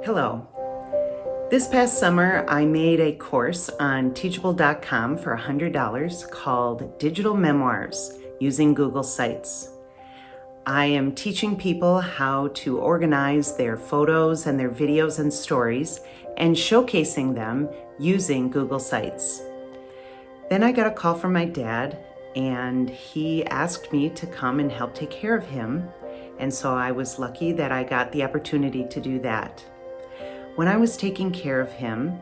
Hello. This past summer, I made a course on Teachable.com for $100 called Digital Memoirs using Google Sites. I am teaching people how to organize their photos and their videos and stories and showcasing them using Google Sites. Then I got a call from my dad, and he asked me to come and help take care of him. And so I was lucky that I got the opportunity to do that. When I was taking care of him,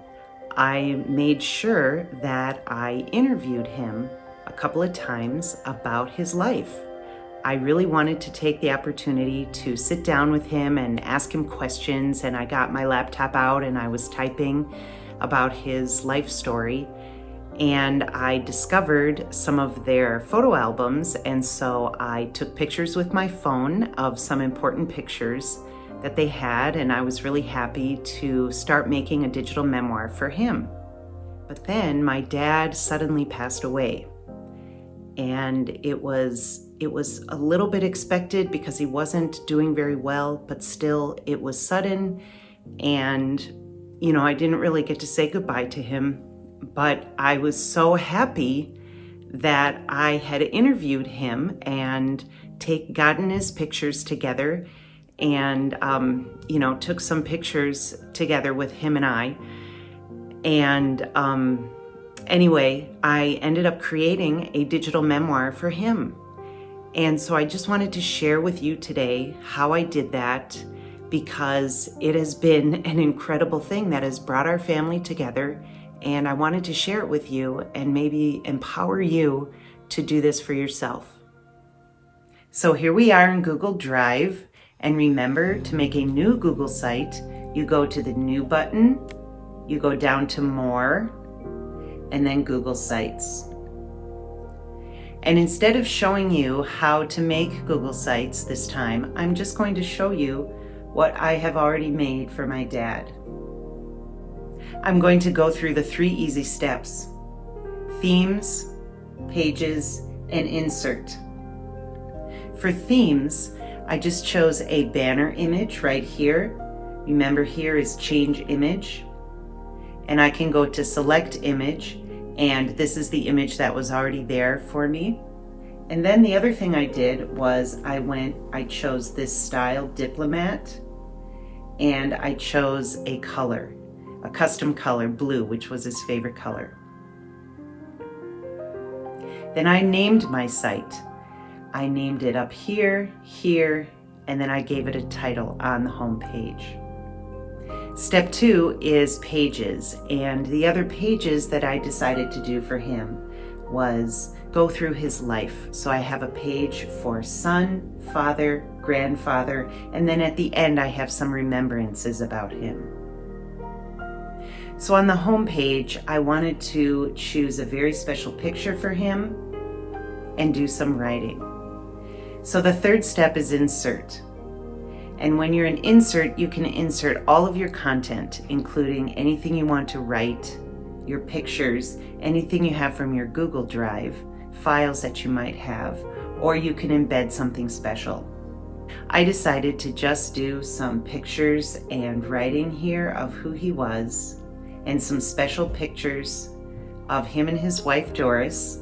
I made sure that I interviewed him a couple of times about his life. I really wanted to take the opportunity to sit down with him and ask him questions, and I got my laptop out and I was typing about his life story, and I discovered some of their photo albums, and so I took pictures with my phone of some important pictures that they had, and I was really happy to start making a digital memoir for him. But then my dad suddenly passed away, and it was a little bit expected because he wasn't doing very well, but still it was sudden, and I didn't really get to say goodbye to him, but I was so happy that I had interviewed him and gotten his pictures together and took some pictures together with him and I. And anyway, I ended up creating a digital memoir for him. And so I just wanted to share with you today how I did that, because it has been an incredible thing that has brought our family together, and I wanted to share it with you and maybe empower you to do this for yourself. So here we are in Google Drive. And remember, to make a new Google site, you go to the New button, you go down to More, and then Google Sites. And instead of showing you how to make Google Sites this time, I'm just going to show you what I have already made for my dad. I'm going to go through the 3 easy steps: themes, pages, and insert. For themes, I just chose a banner image right here. Remember, here is change image, and I can go to select image, and this is the image that was already there for me. And then the other thing I did was I chose this style diplomat, and I chose a color, a custom color, blue, which was his favorite color. Then I named my site. I named it up here, and then I gave it a title on the home page. Step 2 is pages, and the other pages that I decided to do for him was go through his life. So I have a page for son, father, grandfather, and then at the end I have some remembrances about him. So on the home page, I wanted to choose a very special picture for him and do some writing. So the third step is insert. And when you're in insert, you can insert all of your content, including anything you want to write, your pictures, anything you have from your Google Drive, files that you might have, or you can embed something special. I decided to just do some pictures and writing here of who he was, and some special pictures of him and his wife Doris.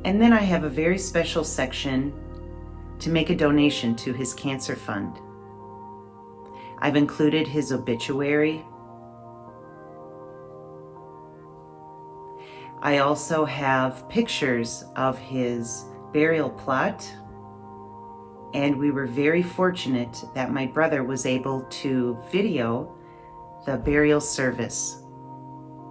And then I have a very special section to make a donation to his cancer fund. I've included his obituary. I also have pictures of his burial plot, and we were very fortunate that my brother was able to video the burial service.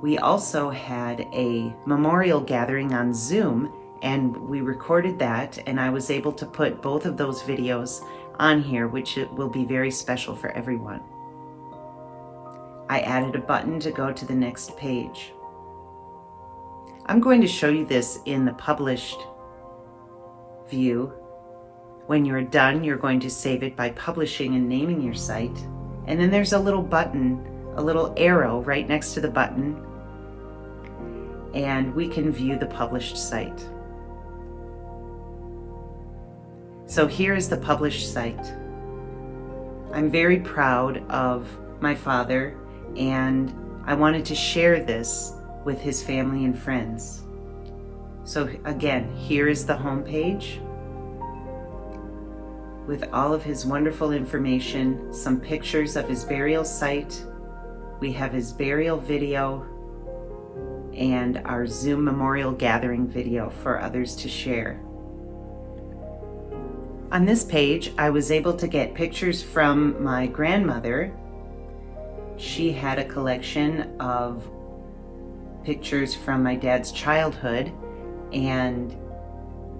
We also had a memorial gathering on Zoom, and we recorded that, and I was able to put both of those videos on here, which will be very special for everyone. I added a button to go to the next page. I'm going to show you this in the published view. When you're done, you're going to save it by publishing and naming your site. And then there's a little button, a little arrow right next to the button, and we can view the published site. So here is the published site. I'm very proud of my father, and I wanted to share this with his family and friends. So again, here is the homepage with all of his wonderful information, some pictures of his burial site. We have his burial video and our Zoom memorial gathering video for others to share. On this page, I was able to get pictures from my grandmother. She had a collection of pictures from my dad's childhood, and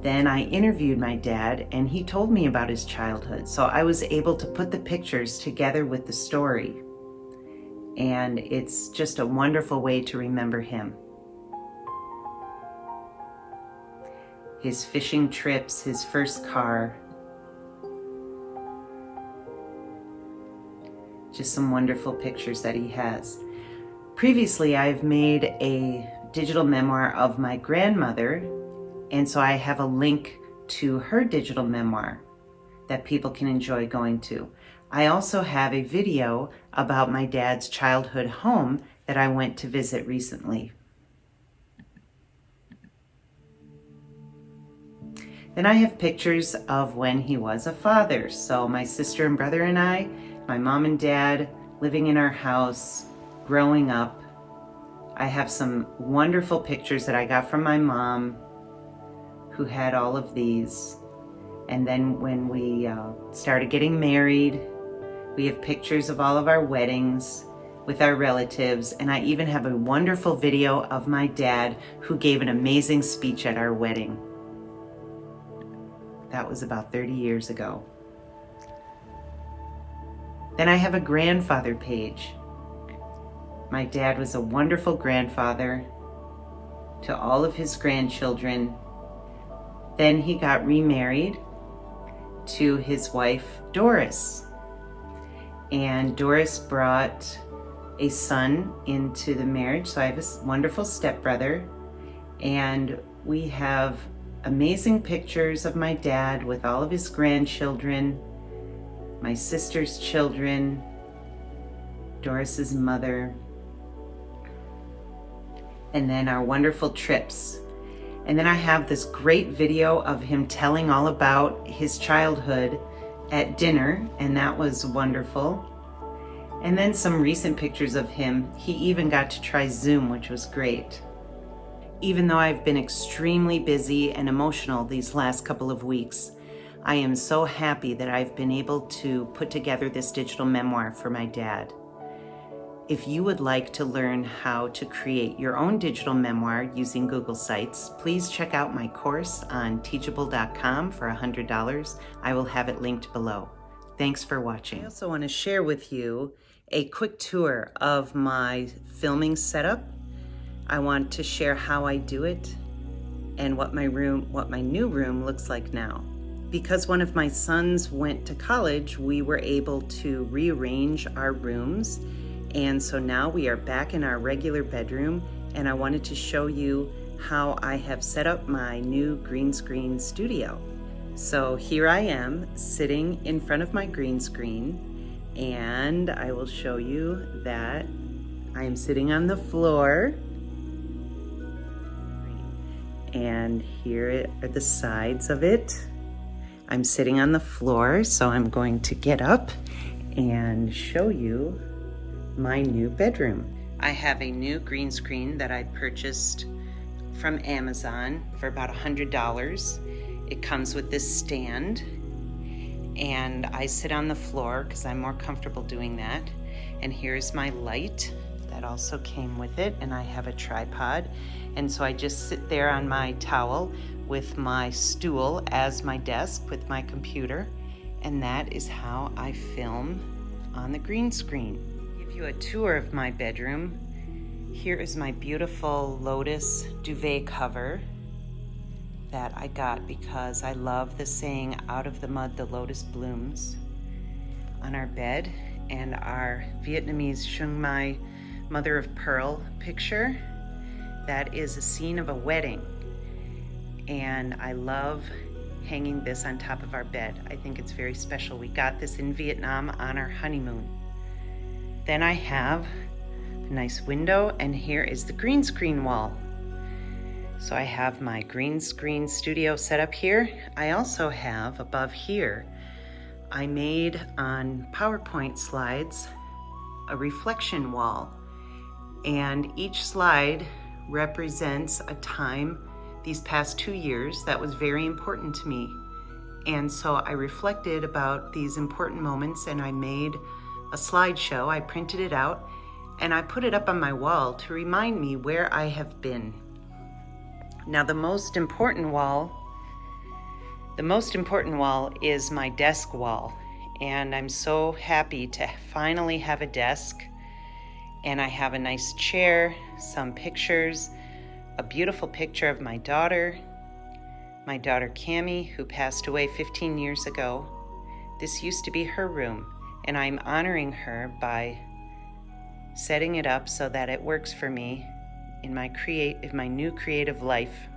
then I interviewed my dad and he told me about his childhood. So I was able to put the pictures together with the story. And it's just a wonderful way to remember him. His fishing trips, his first car. Just some wonderful pictures that he has. Previously, I've made a digital memoir of my grandmother, and so I have a link to her digital memoir that people can enjoy going to. I also have a video about my dad's childhood home that I went to visit recently. Then I have pictures of when he was a father. So my sister and brother and I, my mom and dad living in our house, growing up. I have some wonderful pictures that I got from my mom, who had all of these. And then when we started getting married, we have pictures of all of our weddings with our relatives. And I even have a wonderful video of my dad who gave an amazing speech at our wedding. That was about 30 years ago. Then I have a grandfather page. My dad was a wonderful grandfather to all of his grandchildren. Then he got remarried to his wife, Doris. And Doris brought a son into the marriage. So I have a wonderful stepbrother. And we have amazing pictures of my dad with all of his grandchildren, my sister's children, Doris's mother, and then our wonderful trips. And then I have this great video of him telling all about his childhood at dinner, and that was wonderful. And then some recent pictures of him. He even got to try Zoom, which was great. Even though I've been extremely busy and emotional these last couple of weeks, I am so happy that I've been able to put together this digital memoir for my dad. If you would like to learn how to create your own digital memoir using Google Sites, please check out my course on teachable.com for $100. I will have it linked below. Thanks for watching. I also want to share with you a quick tour of my filming setup. I want to share how I do it and what my new room looks like now. Because one of my sons went to college, we were able to rearrange our rooms. And so now we are back in our regular bedroom, and I wanted to show you how I have set up my new green screen studio. So here I am sitting in front of my green screen, and I will show you that I am sitting on the floor. And here are the sides of it. I'm sitting on the floor, so I'm going to get up and show you my new bedroom. I have a new green screen that I purchased from Amazon for about $100. It comes with this stand, and I sit on the floor because I'm more comfortable doing that. And here's my light that also came with it, and I have a tripod. And so I just sit there on my towel with my stool as my desk with my computer, and that is how I film on the green screen. I'll give you a tour of my bedroom. Here is my beautiful lotus duvet cover that I got because I love the saying, "Out of the mud the lotus blooms," on our bed, and our Vietnamese Chung Mai mother of pearl picture. That is a scene of a wedding, and I love hanging this on top of our bed. I think it's very special. We got this in Vietnam on our honeymoon. Then I have a nice window, and here is the green screen wall. So I have my green screen studio set up here. I also have above here, I made on PowerPoint slides a reflection wall, and each slide represents a time these past 2 years that was very important to me. And so I reflected about these important moments, and I made a slideshow. I printed it out and I put it up on my wall to remind me where I have been. Now the most important wall is my desk wall, and I'm so happy to finally have a desk. And I have a nice chair, some pictures, a beautiful picture of my daughter Cammie, who passed away 15 years ago. This used to be her room, and I'm honoring her by setting it up so that it works for me in my new creative life.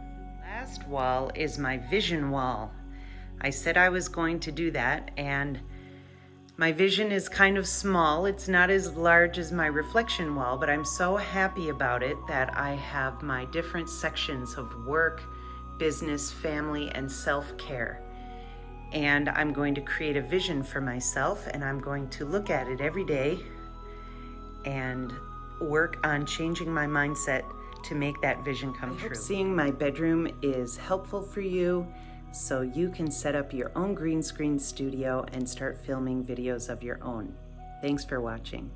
Last wall is my vision wall. I said I was going to do that, and my vision is kind of small. It's not as large as my reflection wall, but I'm so happy about it that I have my different sections of work, business, family, and self-care. And I'm going to create a vision for myself, and I'm going to look at it every day and work on changing my mindset to make that vision come true. I hope seeing my bedroom is helpful for you, so you can set up your own green screen studio and start filming videos of your own. Thanks for watching.